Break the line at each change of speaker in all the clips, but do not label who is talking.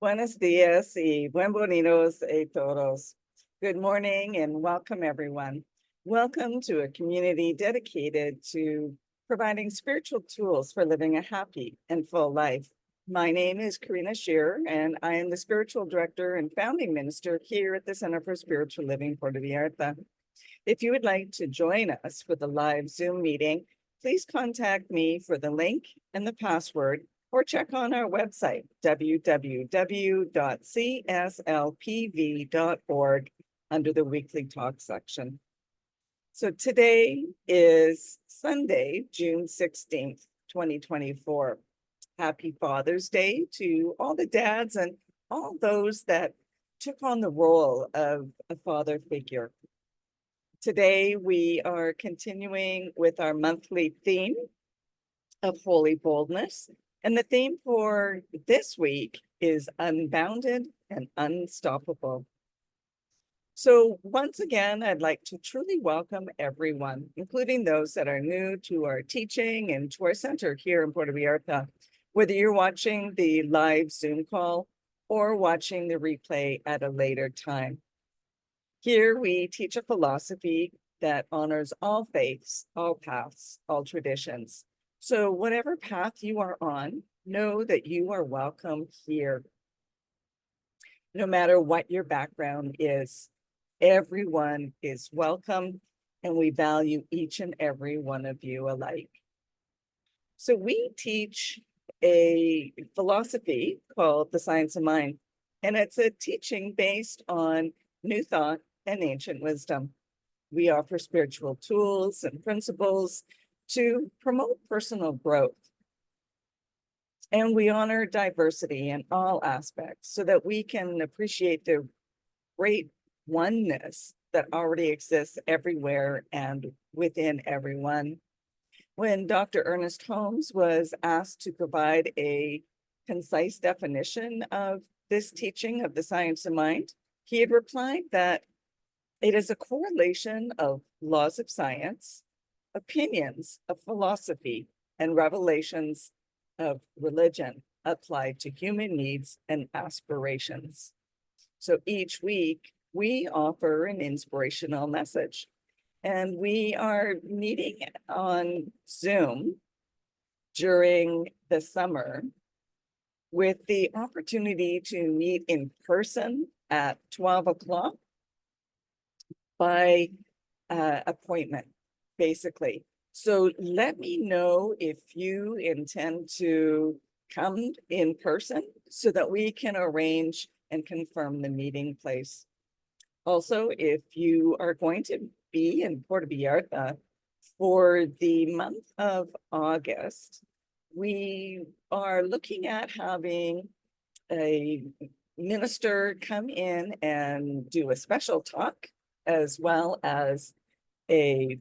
Buenos días y bienvenidos a todos. Good morning and welcome, everyone. Welcome to a community dedicated to providing spiritual tools for living a happy and full life. My name is Karina Shearer, and I am the spiritual director and founding minister here at the Center for Spiritual Living Puerto Vallarta. If you would like to join us for the live Zoom meeting, please contact me for the link and the password, or check on our website, www.cslpv.org, under the weekly talk section. So today is Sunday, June 16th, 2024. Happy Father's Day to all the dads and all those that took on the role of a father figure. Today, we are continuing with our monthly theme of Holy Boldness. And the theme for this week is Unbounded and Unstoppable. So once again, I'd like to truly welcome everyone, including those that are new to our teaching and to our center here in Puerto Vallarta, whether you're watching the live Zoom call or watching the replay at a later time. Here we teach a philosophy that honors all faiths, all paths, all traditions. So whatever path you are on, know that you are welcome here. No matter what your background is, everyone is welcome, and we value each and every one of you alike. So we teach a philosophy called the Science of Mind, and it's a teaching based on new thought and ancient wisdom. We offer spiritual tools and principles to promote personal growth. And we honor diversity in all aspects so that we can appreciate the great oneness that already exists everywhere and within everyone. When Dr. Ernest Holmes was asked to provide a concise definition of this teaching of the science of mind, he had replied that it is a correlation of laws of science, opinions of philosophy, and revelations of religion applied to human needs and aspirations. So each week, we offer an inspirational message. And we are meeting on Zoom during the summer with the opportunity to meet in person at 12 o'clock by appointment, basically. So let me know if you intend to come in person so that we can arrange and confirm the meeting place. Also, if you are going to be in Puerto Vallarta for the month of August, we are looking at having a minister come in and do a special talk, as well as a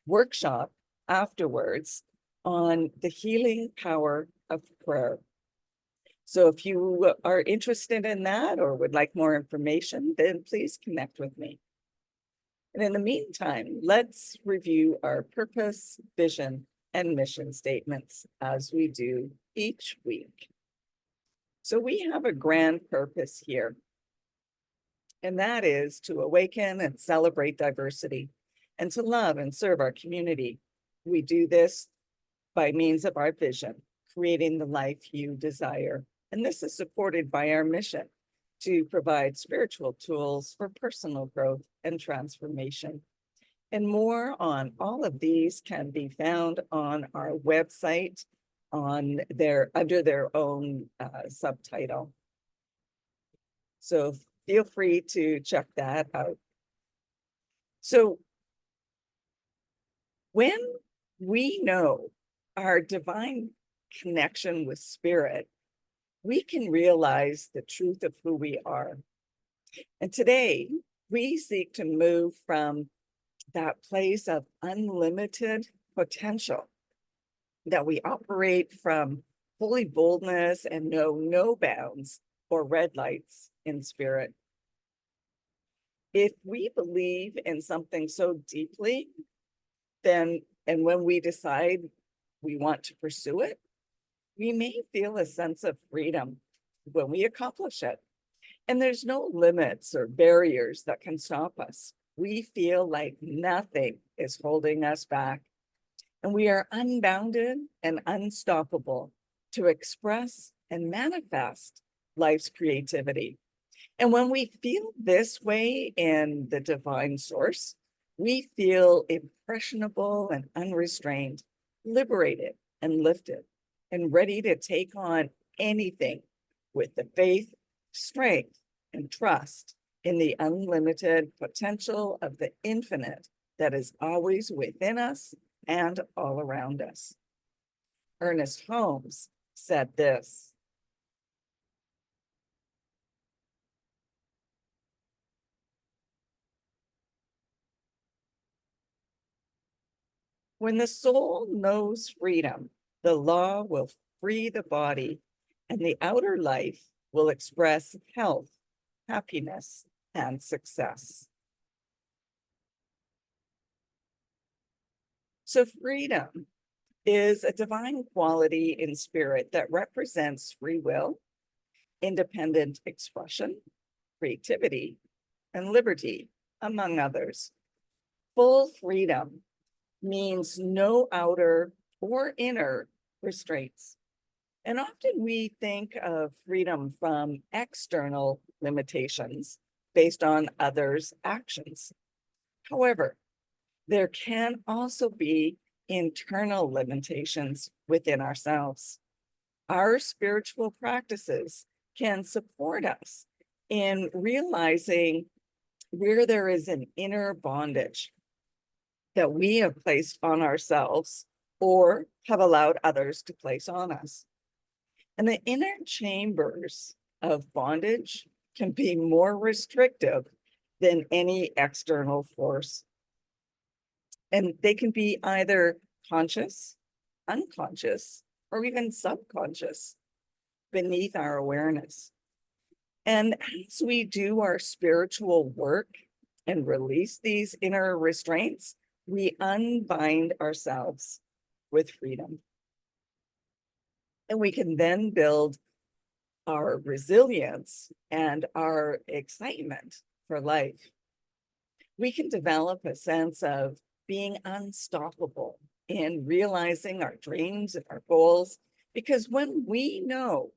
workshop afterwards on the healing power of prayer. So if you are interested in that or would like more information, then please connect with me. And in the meantime, let's review our purpose, vision, and mission statements as we do each week. So we have a grand purpose here, and that is to awaken and celebrate diversity and to love and serve our community. We do this by means of our vision, creating the life you desire. And this is supported by our mission to provide spiritual tools for personal growth and transformation. And more on all of these can be found on our website under their own subtitle. So feel free to check that out. So when we know our divine connection with spirit, we can realize the truth of who we are. And today, we seek to move from that place of unlimited potential, that we operate from holy boldness and know no bounds or red lights in spirit. If we believe in something so deeply, then, and when we decide we want to pursue it, we may feel a sense of freedom when we accomplish it. And there's no limits or barriers that can stop us. We feel like nothing is holding us back. And we are unbounded and unstoppable to express and manifest life's creativity. And when we feel this way in the divine source, we feel impressionable and unrestrained, liberated and lifted, and ready to take on anything with the faith, strength, and trust in the unlimited potential of the infinite that is always within us and all around us. Ernest Holmes said this: when the soul knows freedom, the law will free the body, and the outer life will express health, happiness, and success. So freedom is a divine quality in spirit that represents free will, independent expression, creativity, and liberty, among others. Full freedom means no outer or inner restraints. And often we think of freedom from external limitations based on others' actions. However, there can also be internal limitations within ourselves. Our spiritual practices can support us in realizing where there is an inner bondage that we have placed on ourselves or have allowed others to place on us. And the inner chambers of bondage can be more restrictive than any external force. And they can be either conscious, unconscious, or even subconscious beneath our awareness. And as we do our spiritual work and release these inner restraints, we unbind ourselves with freedom. And we can then build our resilience and our excitement for life. We can develop a sense of being unstoppable in realizing our dreams and our goals, because when we know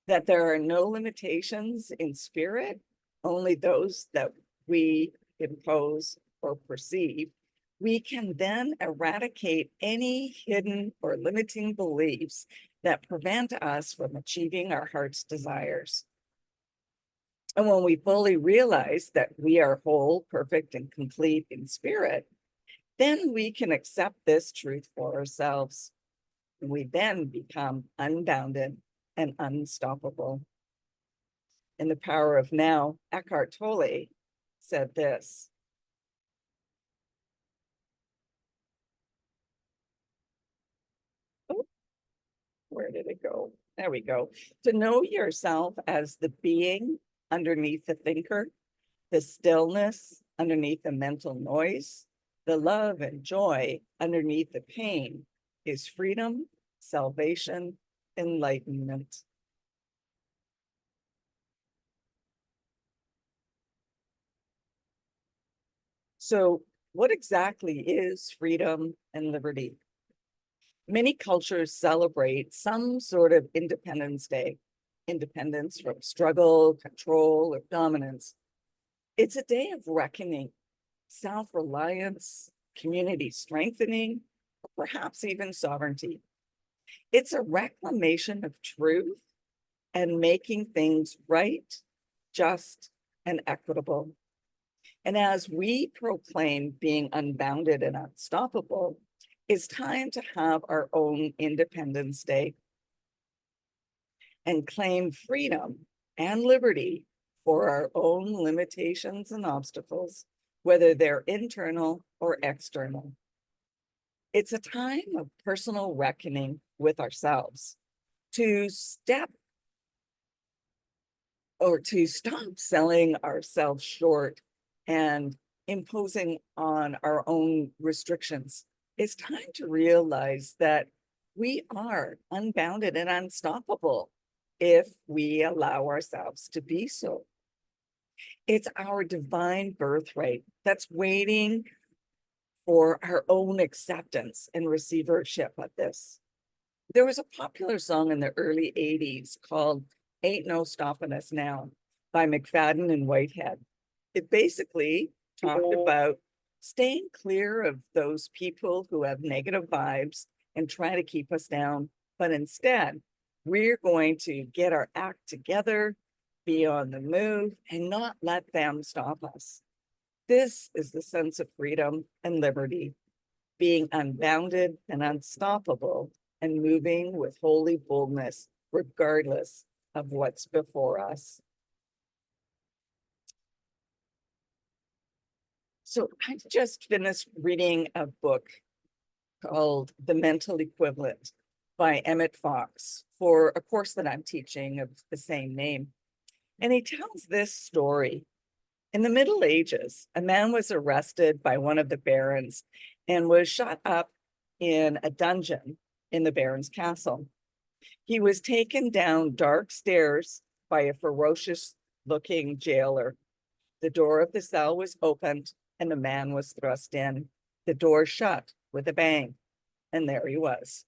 that there are no limitations in spirit, only those that we impose or perceive, we can then eradicate any hidden or limiting beliefs that prevent us from achieving our heart's desires. And when we fully realize that we are whole, perfect, and complete in spirit, then we can accept this truth for ourselves. And we then become unbounded and unstoppable. In The Power of Now, Eckhart Tolle said this: oh, where did it go? There we go. To know yourself as the being underneath the thinker, the stillness underneath the mental noise, the love and joy underneath the pain is freedom, salvation, enlightenment. So, what exactly is freedom and liberty? Many cultures celebrate some sort of Independence Day, independence from struggle, control, or dominance. It's a day of reckoning, self-reliance, community strengthening, or perhaps even sovereignty. It's a reclamation of truth and making things right, just, and equitable. And as we proclaim being unbounded and unstoppable, it's time to have our own Independence Day and claim freedom and liberty for our own limitations and obstacles, whether they're internal or external. It's a time of personal reckoning with ourselves to step or to stop selling ourselves short and imposing on our own restrictions. It's time to realize that we are unbounded and unstoppable if we allow ourselves to be so. It's our divine birthright that's waiting for our own acceptance and receivership of this. There was a popular song in the early 80s called Ain't No Stopping Us Now by McFadden and Whitehead. It basically talked about staying clear of those people who have negative vibes and try to keep us down. But instead, we're going to get our act together, be on the move, and not let them stop us. This is the sense of freedom and liberty, being unbounded and unstoppable and moving with holy boldness, regardless of what's before us. So I just finished reading a book called The Mental Equivalent by Emmett Fox for a course that I'm teaching of the same name. And he tells this story. In the Middle Ages, a man was arrested by one of the barons and was shut up in a dungeon in the baron's castle. He was taken down dark stairs by a ferocious-looking jailer. The door of the cell was opened and the man was thrust in. The door shut with a bang, and there he was.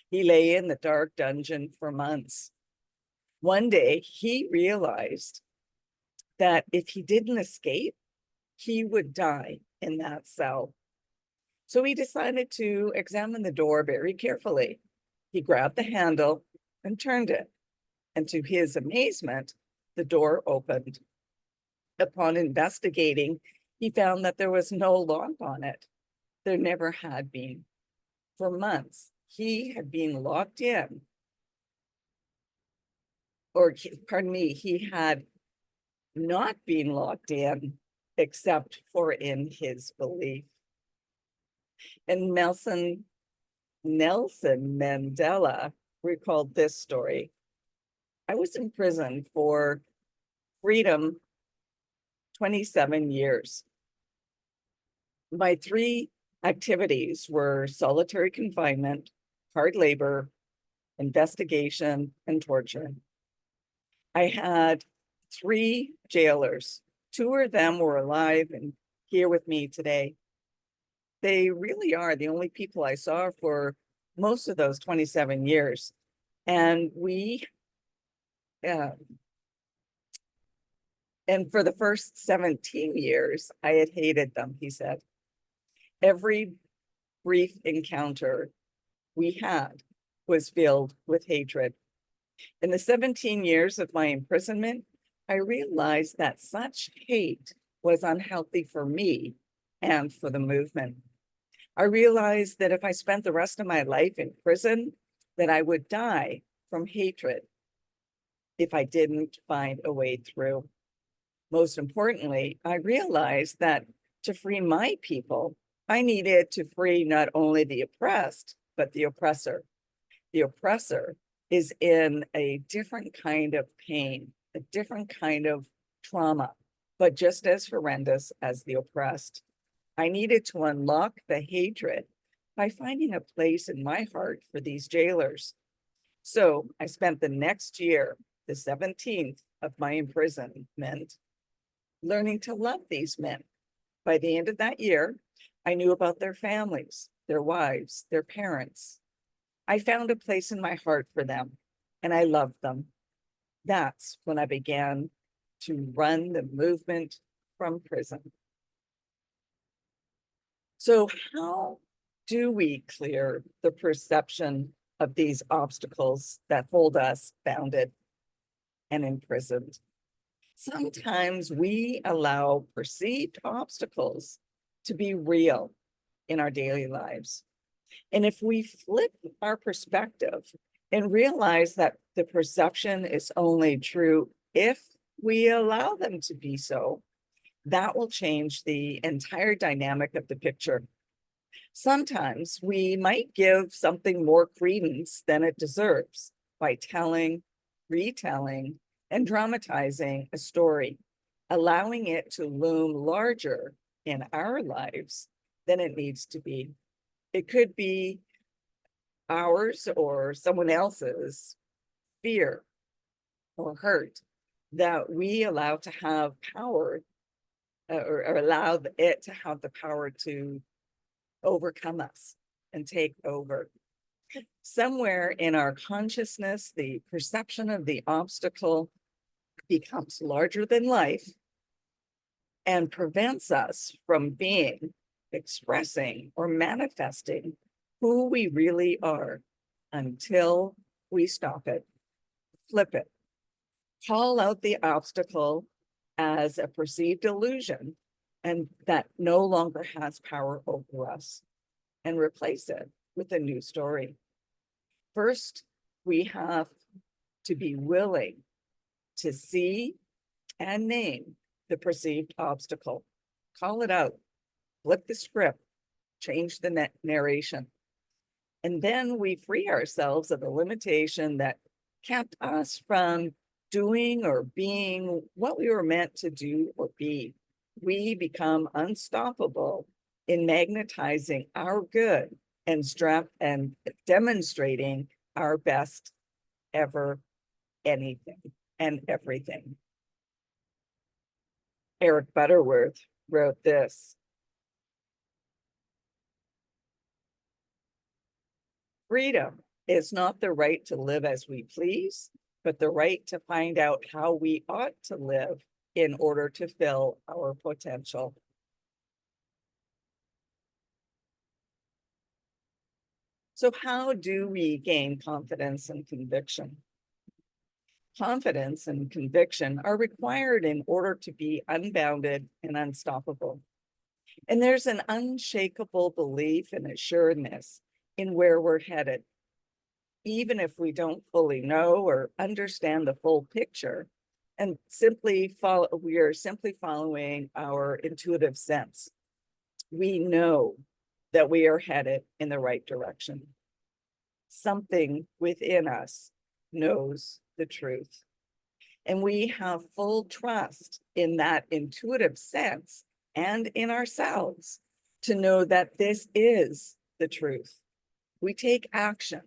He lay in the dark dungeon for months. One day, he realized that if he didn't escape, he would die in that cell. So he decided to examine the door very carefully. He grabbed the handle and turned it, and to his amazement, the door opened. Upon investigating, he found that there was no lock on it. There never had been. For months, he had been locked in, he had not been locked in except for in his belief. And Nelson Mandela recalled this story. I was in prison for freedom 27 years. My 3 activities were solitary confinement, hard labor, investigation, and torture. I had 3 jailers. 2 of them were alive and here with me today. They really are the only people I saw for most of those 27 years. And and for the first 17 years, I had hated them, he said. Every brief encounter we had was filled with hatred. In the 17 years of my imprisonment, I realized that such hate was unhealthy for me and for the movement. I realized that if I spent the rest of my life in prison, that I would die from hatred if I didn't find a way through. Most importantly, I realized that to free my people, I needed to free not only the oppressed, but the oppressor. The oppressor is in a different kind of pain, a different kind of trauma, but just as horrendous as the oppressed. I needed to unlock the hatred by finding a place in my heart for these jailers. So I spent the next year, the 17th of my imprisonment, learning to love these men. By the end of that year, I knew about their families, their wives, their parents. I found a place in my heart for them, and I loved them. That's when I began to run the movement from prison. So how do we clear the perception of these obstacles that hold us bounded and imprisoned? Sometimes we allow perceived obstacles to be real in our daily lives. And if we flip our perspective and realize that the perception is only true if we allow them to be so, that will change the entire dynamic of the picture. Sometimes we might give something more credence than it deserves by telling, retelling, and dramatizing a story, allowing it to loom larger in our lives than it needs to be. It could be ours or someone else's fear or hurt that we allow to have power or allow it to have the power to overcome us and take over. Somewhere in our consciousness, the perception of the obstacle becomes larger than life and prevents us from being, expressing, or manifesting who we really are until we stop it, flip it, call out the obstacle as a perceived illusion and that no longer has power over us, and replace it with a new story. First, we have to be willing to see and name the perceived obstacle. Call it out, flip the script, change the narration. And then we free ourselves of the limitation that kept us from doing or being what we were meant to do or be. We become unstoppable in magnetizing our good and demonstrating our best ever anything and everything. Eric Butterworth wrote this: freedom is not the right to live as we please, but the right to find out how we ought to live in order to fill our potential. So how do we gain confidence and conviction? Confidence and conviction are required in order to be unbounded and unstoppable. And there's an unshakable belief and assuredness in where we're headed. Even if we don't fully know or understand the full picture, and we are simply following our intuitive sense. We know that we are headed in the right direction. Something within us knows the truth. And we have full trust in that intuitive sense and in ourselves to know that this is the truth. We take action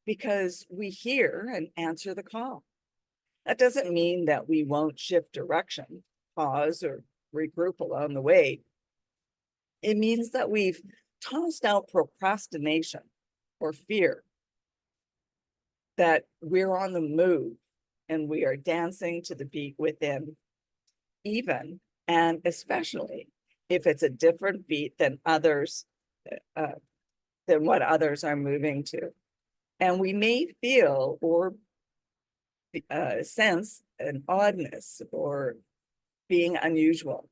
because we hear and answer the call. That doesn't mean that we won't shift direction, pause, or regroup along the way. It means that we've tossed out procrastination or fear, that we're on the move and we are dancing to the beat within, even and especially if it's a different beat than others, than what others are moving to. And we may feel or sense an oddness or being unusual.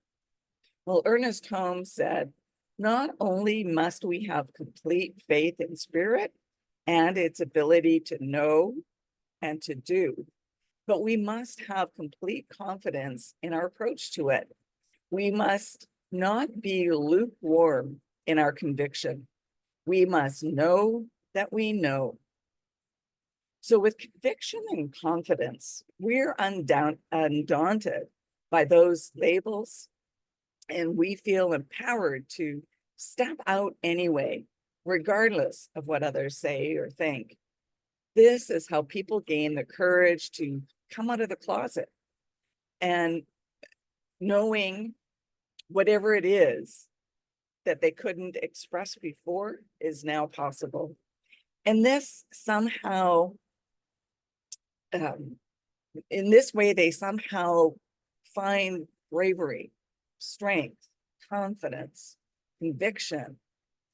Well, Ernest Holmes said, not only must we have complete faith in spirit and its ability to know and to do, but we must have complete confidence in our approach to it. We must not be lukewarm in our conviction. We must know that we know. So with conviction and confidence, we're undaunted by those labels, and we feel empowered to step out anyway, regardless of what others say or think. This is how people gain the courage to come out of the closet and knowing whatever it is that they couldn't express before is now possible. And this somehow, in this way, they somehow find bravery, strength, confidence, conviction,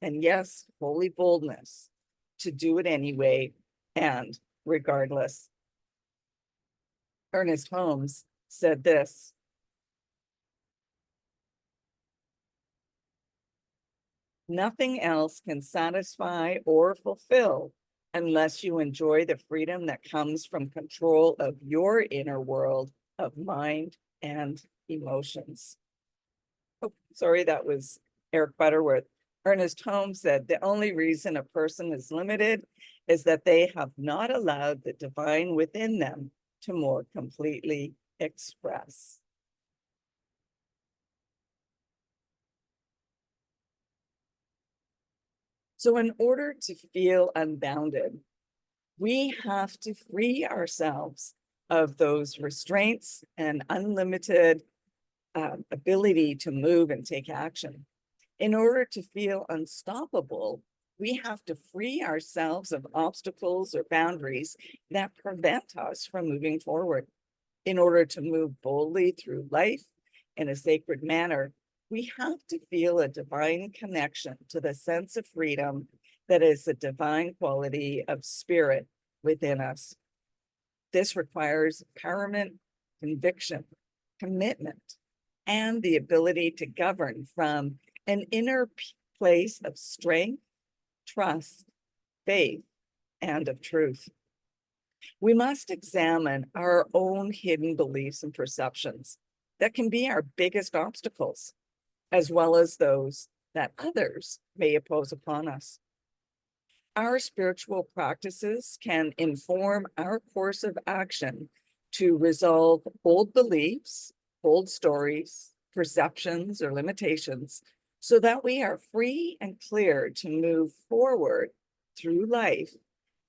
and yes, holy boldness to do it anyway and regardless. Ernest Holmes said this: nothing else can satisfy or fulfill unless you enjoy the freedom that comes from control of your inner world of mind and emotions. Oh, sorry, that was Eric Butterworth. Ernest Holmes said, the only reason a person is limited is that they have not allowed the divine within them to more completely express. So in order to feel unbounded, We have to free ourselves of those restraints and unlimited ability to move and take action. In order to feel unstoppable, we have to free ourselves of obstacles or boundaries that prevent us from moving forward. In order to move boldly through life in a sacred manner, we have to feel a divine connection to the sense of freedom that is a divine quality of spirit within us. This requires empowerment, conviction, commitment, and the ability to govern from an inner place of strength, trust, faith, and of truth. We must examine our own hidden beliefs and perceptions that can be our biggest obstacles, as well as those that others may impose upon us. Our spiritual practices can inform our course of action to resolve old beliefs, old stories, perceptions, or limitations, so that we are free and clear to move forward through life,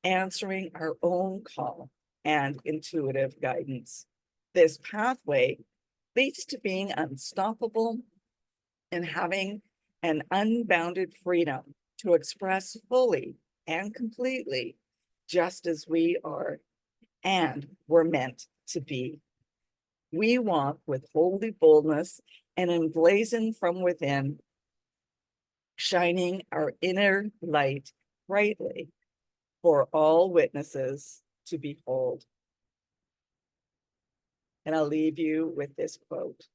answering our own call and intuitive guidance. This pathway leads to being unstoppable and having an unbounded freedom to express fully and completely just as we are and were meant to be. We walk with holy boldness and emblazon from within, shining our inner light brightly for all witnesses to behold. And I'll leave you with this quote.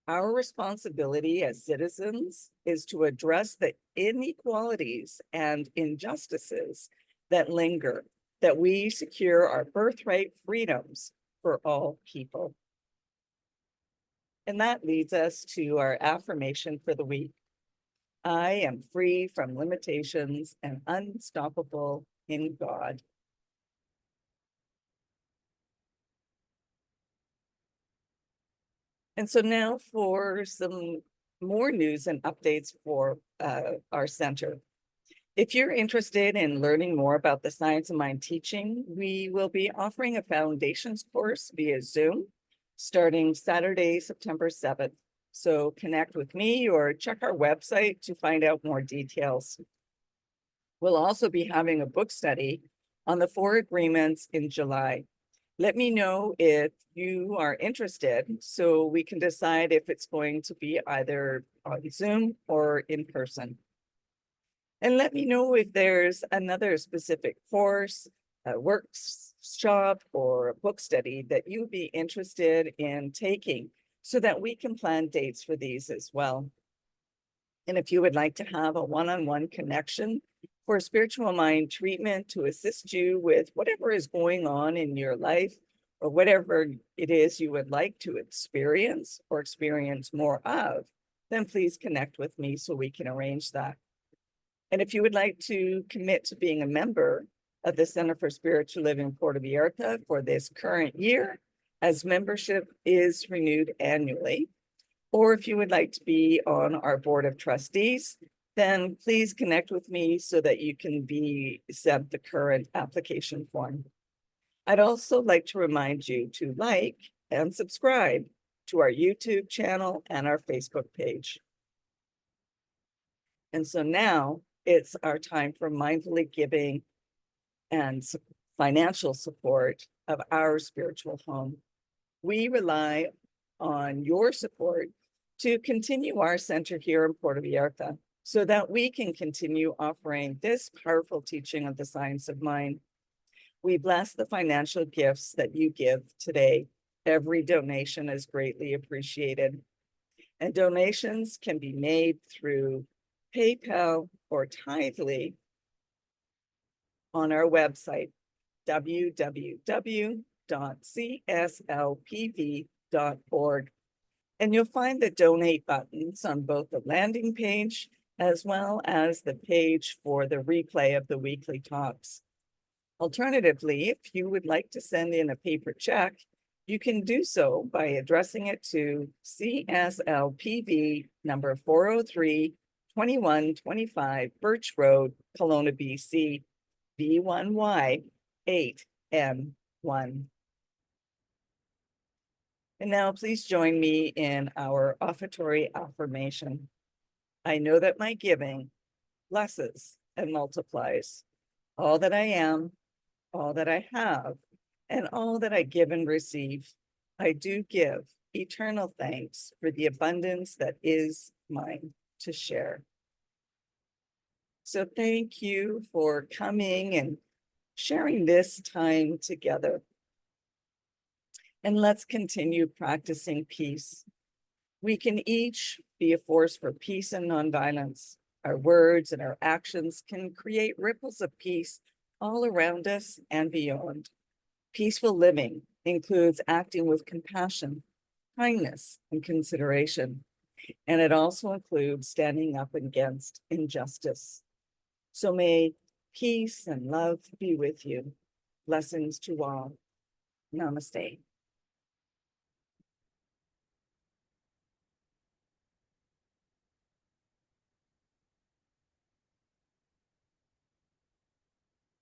Our responsibility as citizens is to address the inequalities and injustices that linger, that we secure our birthright freedoms for all people. And that leads us to our affirmation for the week. I am free from limitations and unstoppable in God. And so now for some more news and updates for our center. If you're interested in learning more about the Science of Mind teaching, we will be offering a foundations course via Zoom starting Saturday, September 7th. So connect with me or check our website to find out more details. We'll also be having a book study on the 4 agreements in July. Let me know if you are interested so we can decide if it's going to be either on Zoom or in person. And let me know if there's another specific course, a workshop, or a book study that you'd be interested in taking so that we can plan dates for these as well. And if you would like to have a one-on-one connection for spiritual mind treatment to assist you with whatever is going on in your life or whatever it is you would like to experience or experience more of, then please connect with me so we can arrange that. And if you would like to commit to being a member of the Center for Spiritual Living Puerto Vallarta for this current year, as membership is renewed annually, or if you would like to be on our board of trustees, then please connect with me so that you can be sent the current application form. I'd also like to remind you to like and subscribe to our YouTube channel and our Facebook page. And so now it's our time for mindfully giving and financial support of our spiritual home. We rely on your support to continue our center here in Puerto Vallarta so that we can continue offering this powerful teaching of the science of mind. We bless the financial gifts that you give today. Every donation is greatly appreciated. And donations can be made through PayPal or Tithely on our website, www.cslpv.org. And you'll find the donate buttons on both the landing page as well as the page for the replay of the weekly talks. Alternatively, if you would like to send in a paper check, you can do so by addressing it to CSLPV number 403 2125 Birch Road, Kelowna, BC, V1Y 8M1. And now please join me in our offertory affirmation. I know that my giving blesses and multiplies all that I am, all that I have, and all that I give and receive. I do give eternal thanks for the abundance that is mine to share. So thank you for coming and sharing this time together. And let's continue practicing peace. We can each be a force for peace and nonviolence. Our words and our actions can create ripples of peace all around us and beyond. Peaceful living includes acting with compassion, kindness, and consideration. And it also includes standing up against injustice. So may peace and love be with you. Blessings to all. Namaste.